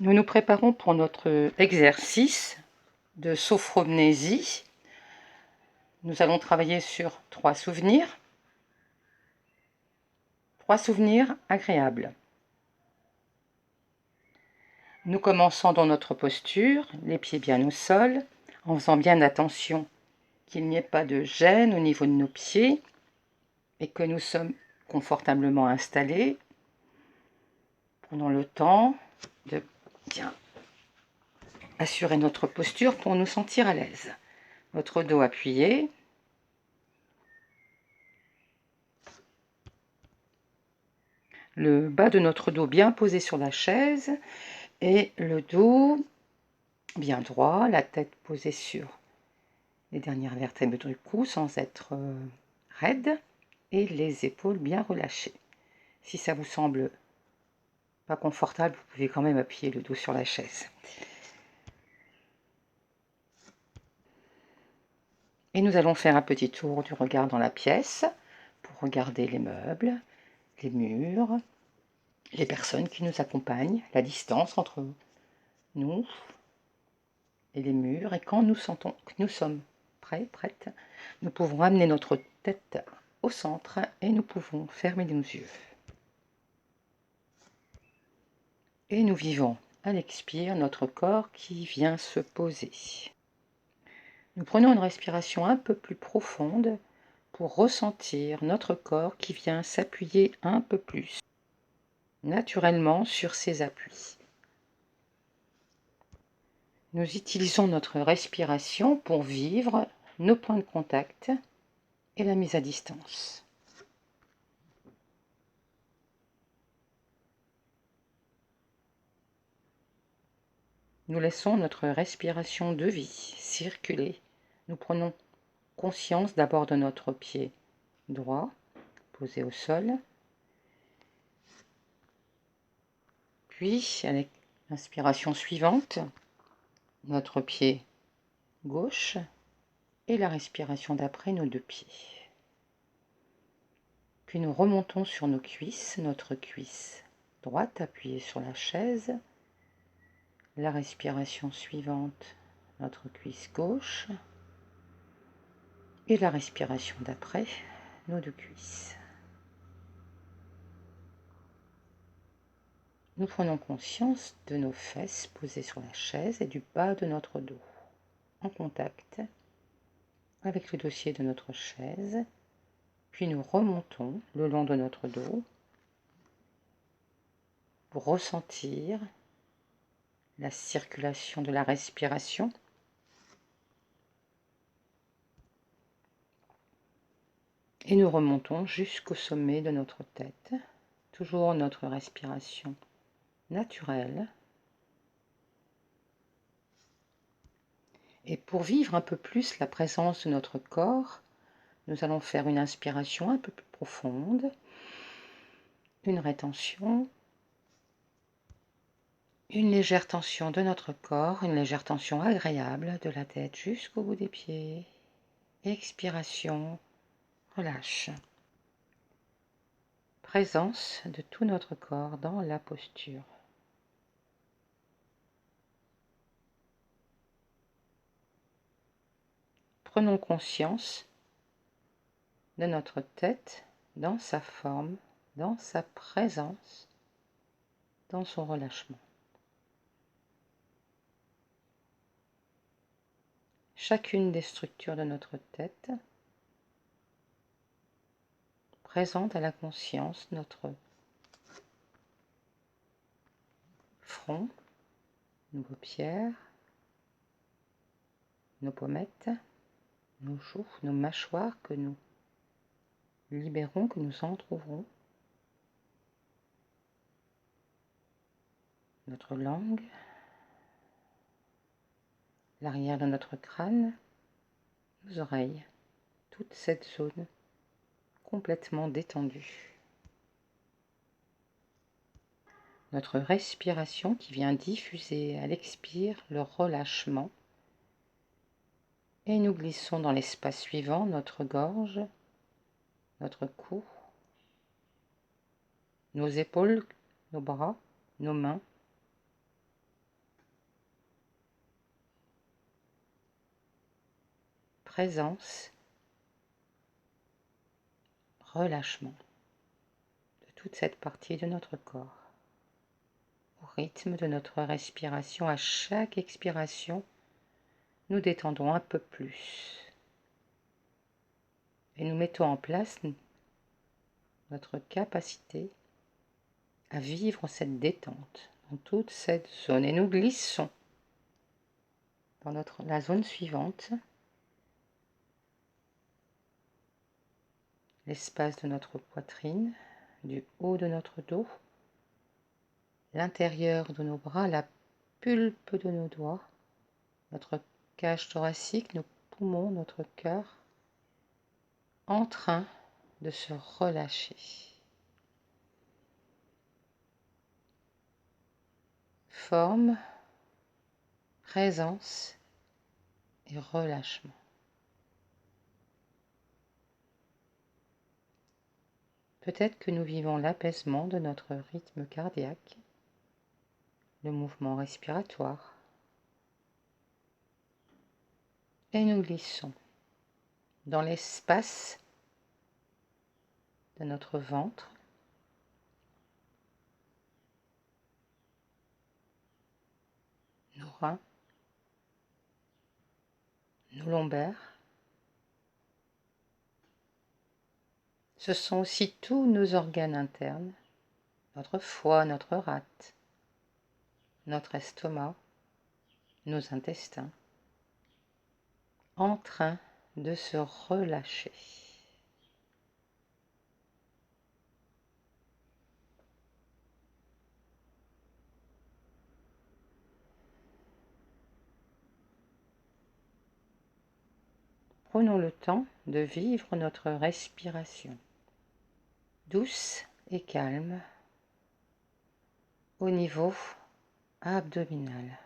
Nous nous préparons pour notre exercice de sophromnésie. Nous allons travailler sur 3 souvenirs. 3 souvenirs agréables. Nous commençons dans notre posture, les pieds bien au sol, en faisant bien attention qu'il n'y ait pas de gêne au niveau de nos pieds et que nous sommes confortablement installés. Prenons le temps de bien assurer notre posture pour nous sentir à l'aise. Votre dos appuyé. Le bas de notre dos bien posé sur la chaise et le dos bien droit, la tête posée sur les dernières vertèbres du cou sans être raide et les épaules bien relâchées. Si ça vous semble pas confortable, vous pouvez quand même appuyer le dos sur la chaise. Et nous allons faire un petit tour du regard dans la pièce pour regarder les meubles, les murs, les personnes qui nous accompagnent, la distance entre nous et les murs. Et quand nous sentons que nous sommes prêtes, nous pouvons amener notre tête au centre et nous pouvons fermer nos yeux. Et nous vivons à l'expire notre corps qui vient se poser. Nous prenons une respiration un peu plus profonde pour ressentir notre corps qui vient s'appuyer un peu plus naturellement sur ses appuis. Nous utilisons notre respiration pour vivre nos points de contact et la mise à distance. Nous laissons notre respiration de vie circuler. Nous prenons conscience d'abord de notre pied droit, posé au sol. Puis, avec l'inspiration suivante, notre pied gauche et la respiration d'après, nos 2 pieds. Puis nous remontons sur nos cuisses, notre cuisse droite appuyée sur la chaise. La respiration suivante, notre cuisse gauche. Et la respiration d'après, nos 2 cuisses. Nous prenons conscience de nos fesses posées sur la chaise et du bas de notre dos, en contact avec le dossier de notre chaise. Puis nous remontons le long de notre dos pour ressentir la circulation de la respiration. Et nous remontons jusqu'au sommet de notre tête, toujours notre respiration naturelle. Et pour vivre un peu plus la présence de notre corps, nous allons faire une inspiration un peu plus profonde, une rétention, une légère tension de notre corps, une légère tension agréable de la tête jusqu'au bout des pieds. Expiration, relâche. Présence de tout notre corps dans la posture. Prenons conscience de notre tête dans sa forme, dans sa présence, dans son relâchement. Chacune des structures de notre tête présente à la conscience notre front, nos paupières, nos pommettes, nos joues, nos mâchoires que nous libérons, que nous entr'ouvrons, notre langue, l'arrière de notre crâne, nos oreilles, toute cette zone complètement détendue. Notre respiration qui vient diffuser à l'expire le relâchement. Et nous glissons dans l'espace suivant, notre gorge, notre cou, nos épaules, nos bras, nos mains, présence, relâchement de toute cette partie de notre corps. Au rythme de notre respiration, à chaque expiration, nous détendons un peu plus. Et nous mettons en place notre capacité à vivre cette détente dans toute cette zone. Et nous glissons dans la zone suivante, l'espace de notre poitrine, du haut de notre dos, l'intérieur de nos bras, la pulpe de nos doigts, notre cage thoracique, nos poumons, notre cœur, en train de se relâcher. Forme, présence et relâchement. Peut-être que nous vivons l'apaisement de notre rythme cardiaque, le mouvement respiratoire, et nous glissons dans l'espace de notre ventre, nos reins, nos lombaires. Ce sont aussi tous nos organes internes, notre foie, notre rate, notre estomac, nos intestins, en train de se relâcher. Prenons le temps de vivre notre respiration, douce et calme, au niveau abdominal.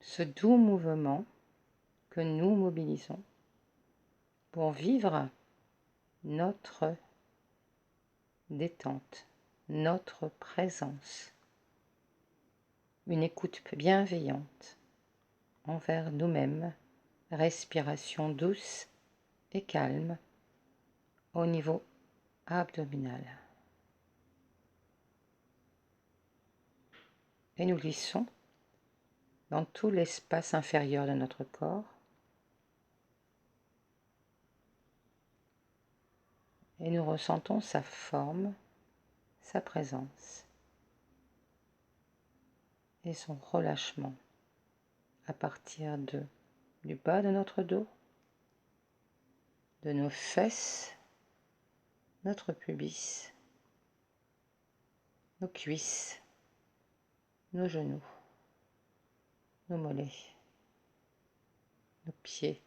Ce doux mouvement que nous mobilisons pour vivre notre détente, notre présence, une écoute bienveillante envers nous-mêmes, respiration douce et calme au niveau abdominal. Et nous glissons dans tout l'espace inférieur de notre corps et nous ressentons sa forme, sa présence et son relâchement à partir du bas de notre dos, de nos fesses, notre pubis, nos cuisses, nos genoux, nos mollets, nos pieds.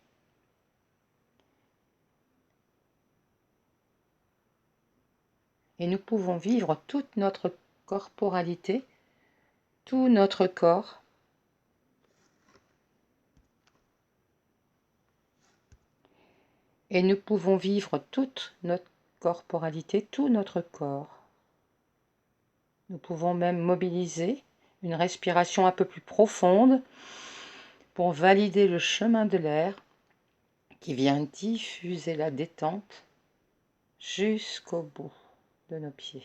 Et nous pouvons vivre toute notre corporalité, tout notre corps, et nous pouvons vivre toute notre corporalité, tout notre corps. Nous pouvons même mobiliser une respiration un peu plus profonde pour valider le chemin de l'air qui vient diffuser la détente jusqu'au bout de nos pieds,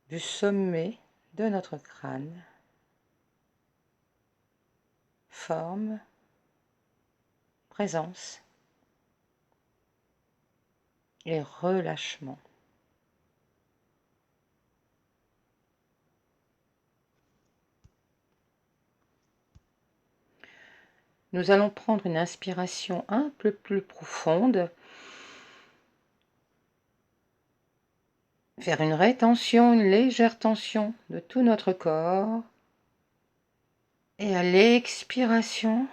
du sommet de notre crâne, forme, présence et relâchement. Nous allons prendre une inspiration un peu plus profonde, faire une rétention, une légère tension de tout notre corps. Et à l'expiration,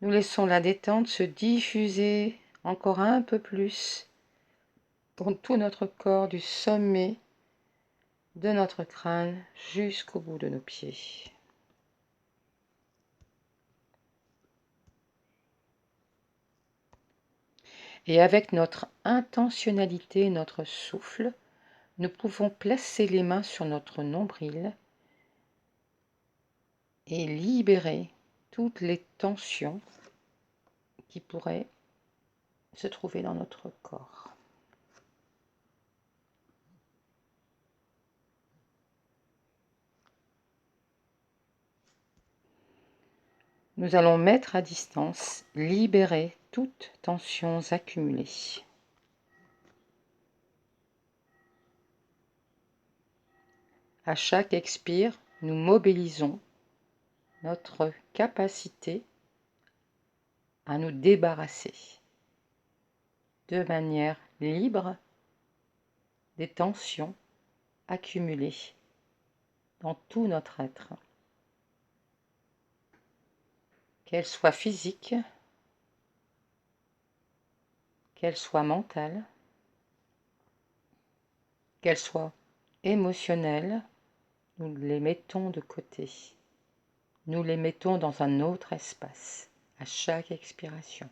nous laissons la détente se diffuser encore un peu plus dans tout notre corps, du sommet de notre crâne jusqu'au bout de nos pieds. Et avec notre intentionnalité, notre souffle, nous pouvons placer les mains sur notre nombril et libérer toutes les tensions qui pourraient se trouver dans notre corps. Nous allons mettre à distance, libérer toutes tensions accumulées. À chaque expire, nous mobilisons notre capacité à nous débarrasser de manière libre des tensions accumulées dans tout notre être, qu'elles soient physiques, qu'elles soient mentales, qu'elles soient émotionnelles, nous les mettons de côté. Nous les mettons dans un autre espace à chaque expiration.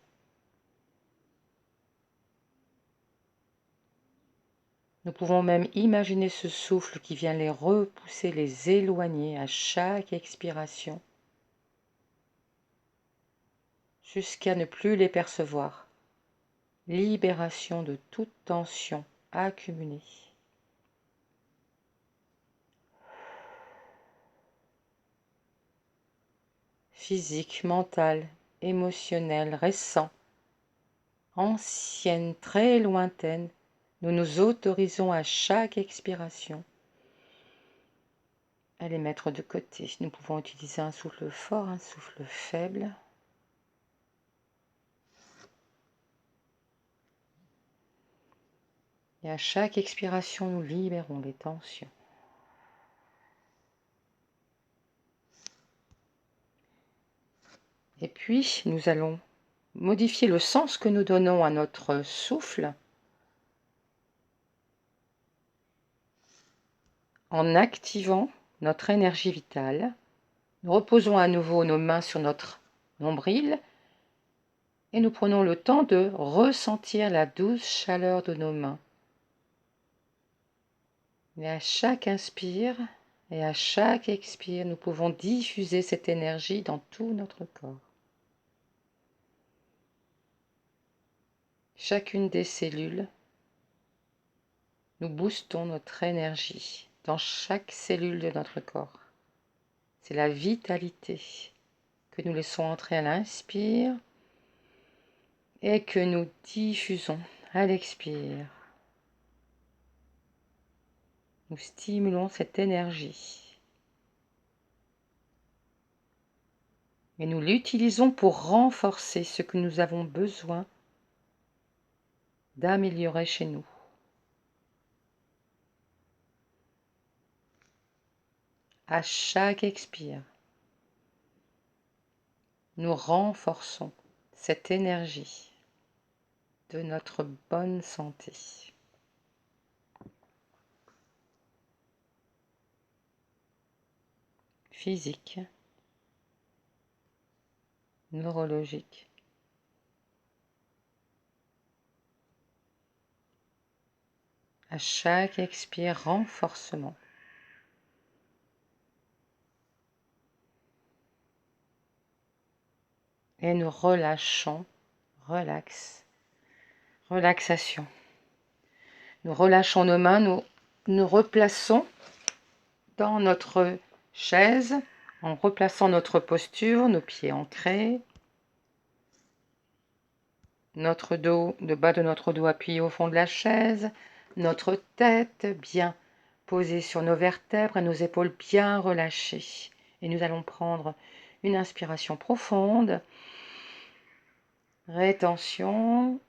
Nous pouvons même imaginer ce souffle qui vient les repousser, les éloigner à chaque expiration, jusqu'à ne plus les percevoir. Libération de toute tension accumulée. Physique, mentale, émotionnelle, récent, ancienne, très lointaine, nous nous autorisons à chaque expiration à les mettre de côté. Nous pouvons utiliser un souffle fort, un souffle faible. Et à chaque expiration, nous libérons les tensions. Et puis, nous allons modifier le sens que nous donnons à notre souffle en activant notre énergie vitale. Nous reposons à nouveau nos mains sur notre nombril et nous prenons le temps de ressentir la douce chaleur de nos mains. Et à chaque inspire et à chaque expire, nous pouvons diffuser cette énergie dans tout notre corps. Chacune des cellules, nous boostons notre énergie dans chaque cellule de notre corps. C'est la vitalité que nous laissons entrer à l'inspire et que nous diffusons à l'expire. Nous stimulons cette énergie et nous l'utilisons pour renforcer ce que nous avons besoin d'améliorer chez nous. À chaque expire, nous renforçons cette énergie de notre bonne santé. Physique, neurologique, à chaque expire, renforcement. Et nous relâchons, relaxation. Nous relâchons nos mains, nous nous replaçons dans notre chaise en replaçant notre posture, nos pieds ancrés, notre dos, le bas de notre dos appuyé au fond de la chaise, notre tête bien posée sur nos vertèbres et nos épaules bien relâchées. Et nous allons prendre une inspiration profonde, rétention,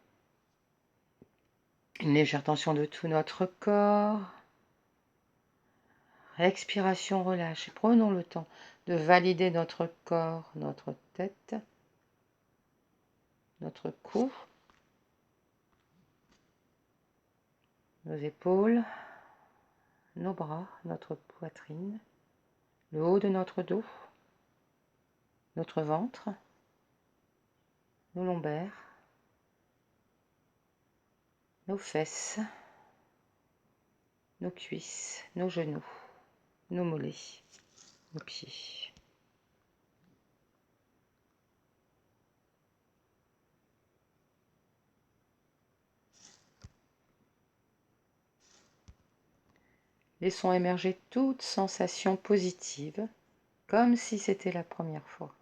une légère tension de tout notre corps. Expiration, relâche. Prenons le temps de valider notre corps, notre tête, notre cou, nos épaules, nos bras, notre poitrine, le haut de notre dos, notre ventre, nos lombaires, nos fesses, nos cuisses, nos genoux, nos mollets, nos pieds. Laissons émerger toute sensation positive, comme si c'était la première fois.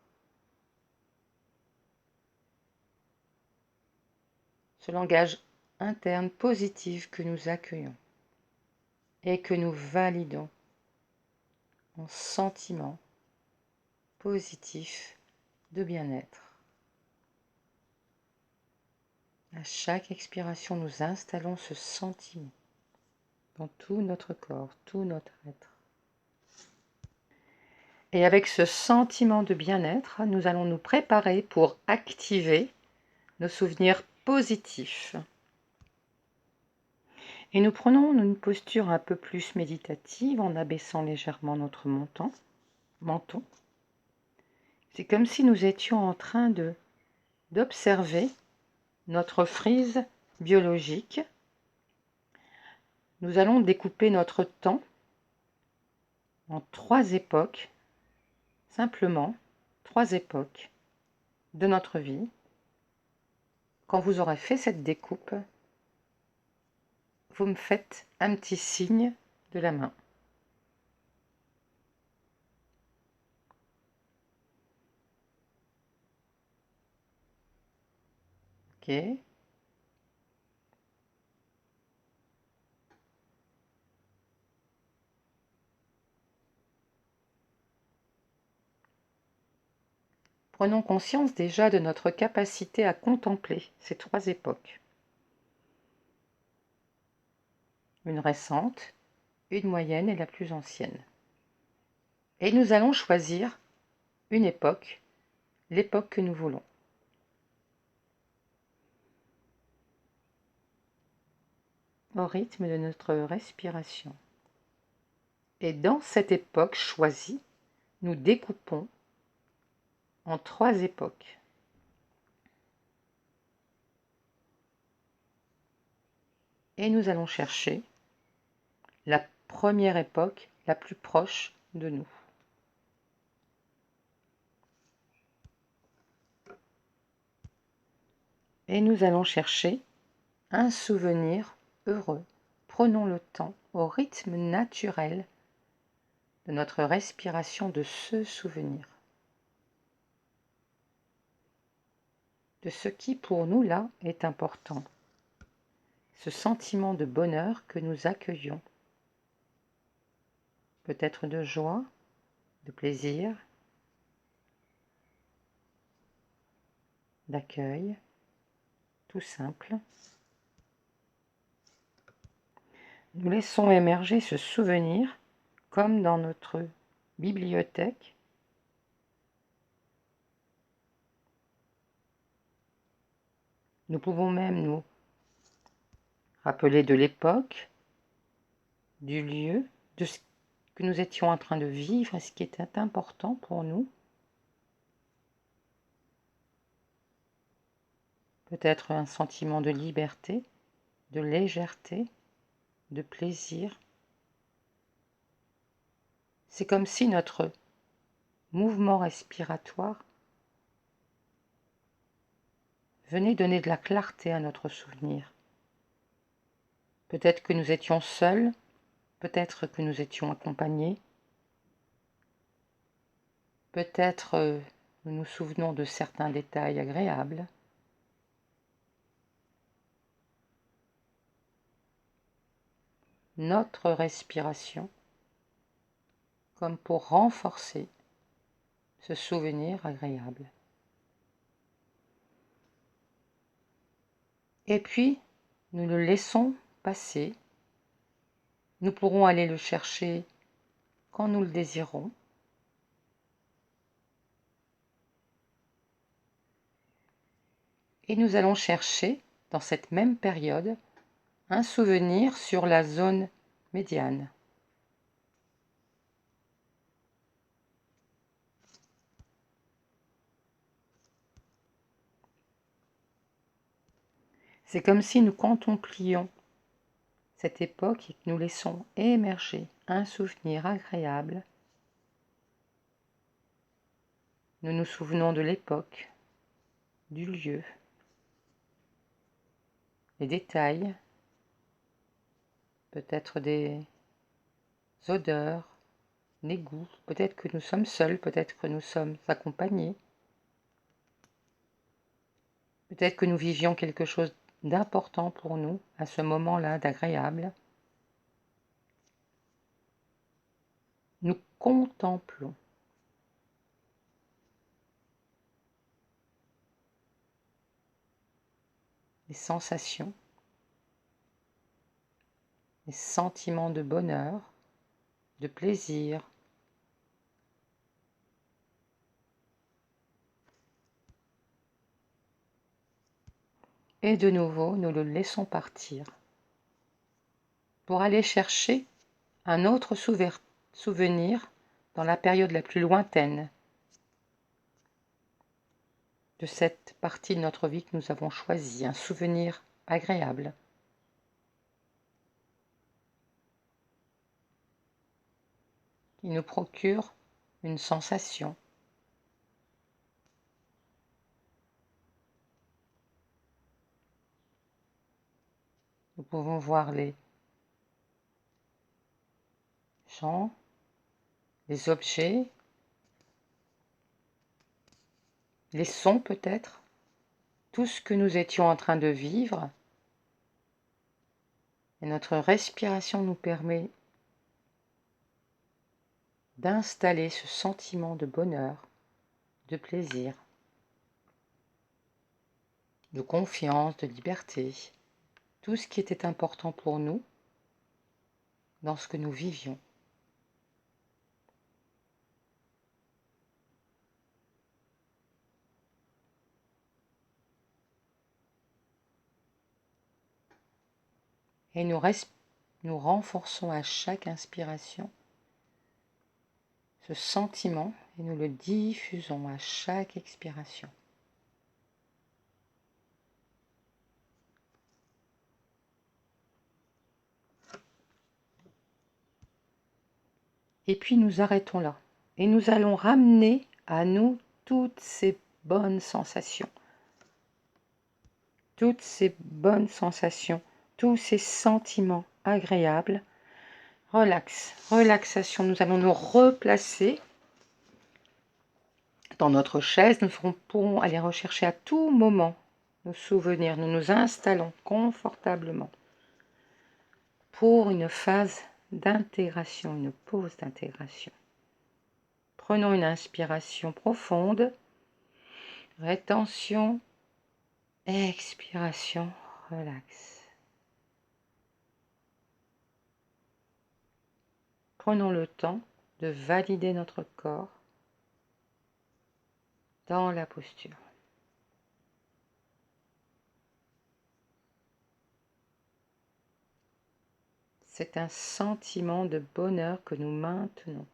Ce langage interne positif que nous accueillons et que nous validons en sentiment positif de bien-être. À chaque expiration, nous installons ce sentiment dans tout notre corps, tout notre être. Et avec ce sentiment de bien-être, nous allons nous préparer pour activer nos souvenirs positifs. Et nous prenons une posture un peu plus méditative en abaissant légèrement notre menton. C'est comme si nous étions en train d'observer notre frise biologique. Nous allons découper notre temps en 3 époques, simplement 3 époques de notre vie. Quand vous aurez fait cette découpe, vous me faites un petit signe de la main. Ok. Prenons conscience déjà de notre capacité à contempler ces 3 époques. Une récente, une moyenne et la plus ancienne. Et nous allons choisir une époque, l'époque que nous voulons. Au rythme de notre respiration. Et dans cette époque choisie, nous découpons en 3 époques. Et nous allons chercher la première époque la plus proche de nous. Et nous allons chercher un souvenir heureux. Prenons le temps, au rythme naturel de notre respiration, de se souvenir de ce qui pour nous là est important. Ce sentiment de bonheur que nous accueillons. Peut-être de joie, de plaisir, d'accueil, tout simple. Nous laissons émerger ce souvenir comme dans notre bibliothèque. Nous pouvons même nous rappeler de l'époque, du lieu, de ce que nous étions en train de vivre et ce qui était important pour nous. Peut-être un sentiment de liberté, de légèreté, de plaisir. C'est comme si notre mouvement respiratoire venait donner de la clarté à notre souvenir. Peut-être que nous étions seuls, peut-être que nous étions accompagnés, peut-être nous nous souvenons de certains détails agréables. Notre respiration, comme pour renforcer ce souvenir agréable. Et puis, nous le laissons passer. Nous pourrons aller le chercher quand nous le désirons. Et nous allons chercher, dans cette même période, un souvenir sur la zone médiane. C'est comme si nous contemplions cette époque et que nous laissons émerger un souvenir agréable, nous nous souvenons de l'époque, du lieu, des détails, peut-être des odeurs, des goûts, peut-être que nous sommes seuls, peut-être que nous sommes accompagnés, peut-être que nous vivions quelque chose d'important pour nous à ce moment-là, d'agréable. Nous contemplons. Les sensations, les sentiments de bonheur, de plaisir. Et de nouveau, nous le laissons partir pour aller chercher un autre souvenir dans la période la plus lointaine de cette partie de notre vie que nous avons choisie, un souvenir agréable. Qui nous procure une sensation. Nous pouvons voir les gens, les objets, les sons peut-être, tout ce que nous étions en train de vivre. Et notre respiration nous permet d'installer ce sentiment de bonheur, de plaisir, de confiance, de liberté, tout ce qui était important pour nous dans ce que nous vivions. Et nous renforçons à chaque inspiration ce sentiment et nous le diffusons à chaque expiration. Et puis nous arrêtons là. Et nous allons ramener à nous toutes ces bonnes sensations. Toutes ces bonnes sensations, tous ces sentiments agréables. Relaxation. Nous allons nous replacer dans notre chaise. Nous pourrons aller rechercher à tout moment nos souvenirs. Nous nous installons confortablement pour une phase d'intégration, une pause d'intégration. Prenons une inspiration profonde, rétention, expiration, relax. Prenons le temps de valider notre corps dans la posture. C'est un sentiment de bonheur que nous maintenons,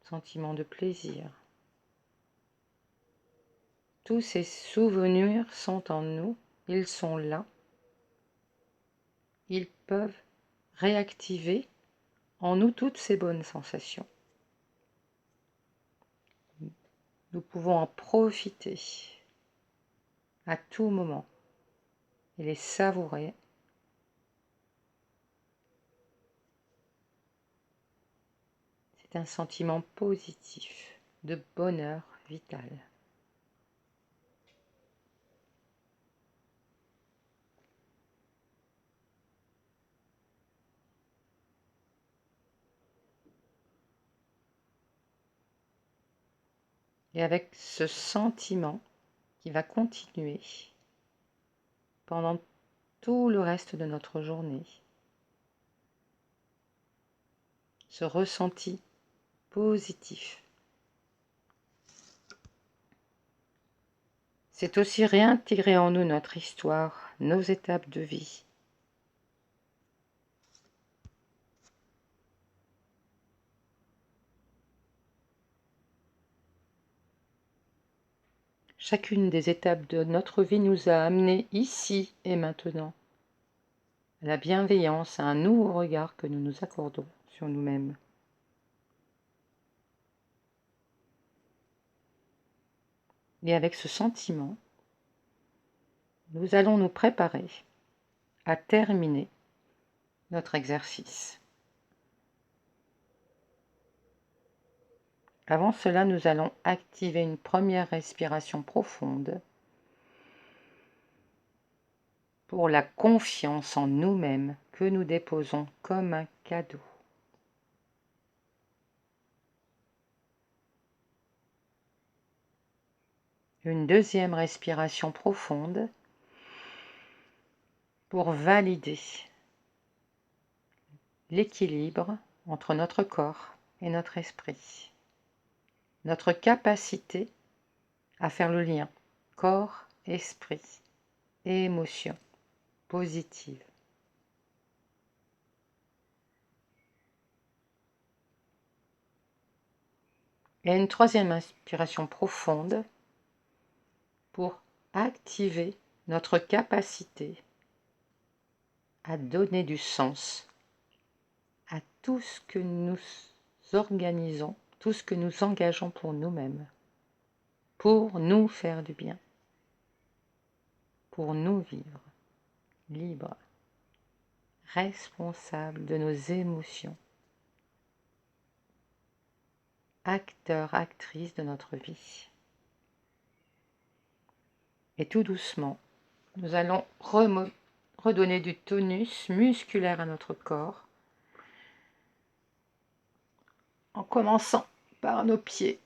sentiment de plaisir. Tous ces souvenirs sont en nous, ils sont là. Ils peuvent réactiver en nous toutes ces bonnes sensations. Nous pouvons en profiter à tout moment et les savourer. C'est un sentiment positif de bonheur vital. Et avec ce sentiment qui va continuer pendant tout le reste de notre journée, ce ressenti positif. C'est aussi réintégrer en nous notre histoire, nos étapes de vie. Chacune des étapes de notre vie nous a amenés ici et maintenant. à la bienveillance, à un nouveau regard que nous nous accordons sur nous-mêmes. Et avec ce sentiment, nous allons nous préparer à terminer notre exercice. Avant cela, nous allons activer une première respiration profonde pour la confiance en nous-mêmes que nous déposons comme un cadeau. Une deuxième respiration profonde pour valider l'équilibre entre notre corps et notre esprit. Notre capacité à faire le lien corps, esprit et émotions positives. Et une troisième inspiration profonde pour activer notre capacité à donner du sens à tout ce que nous organisons, tout ce que nous engageons pour nous-mêmes, pour nous faire du bien, pour nous vivre libres, responsables de nos émotions, acteurs, actrices de notre vie. Et tout doucement, nous allons redonner du tonus musculaire à notre corps, en commençant par nos pieds,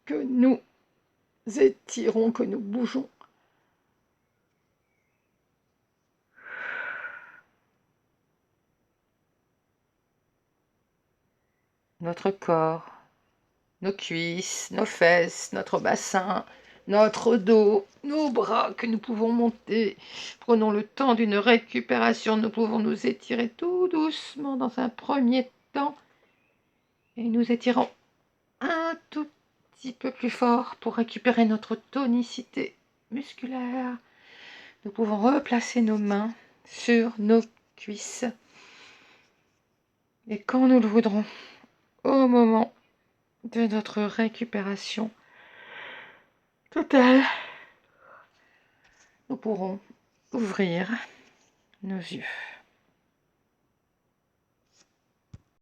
que nous étirons, que nous bougeons. Notre corps, nos cuisses, nos fesses, notre bassin, notre dos, nos bras que nous pouvons monter. Prenons le temps d'une récupération. Nous pouvons nous étirer tout doucement dans un premier temps. Et nous étirons un tout petit peu plus fort pour récupérer notre tonicité musculaire. Nous pouvons replacer nos mains sur nos cuisses. Et quand nous le voudrons, au moment de notre récupération totale, nous pourrons ouvrir nos yeux.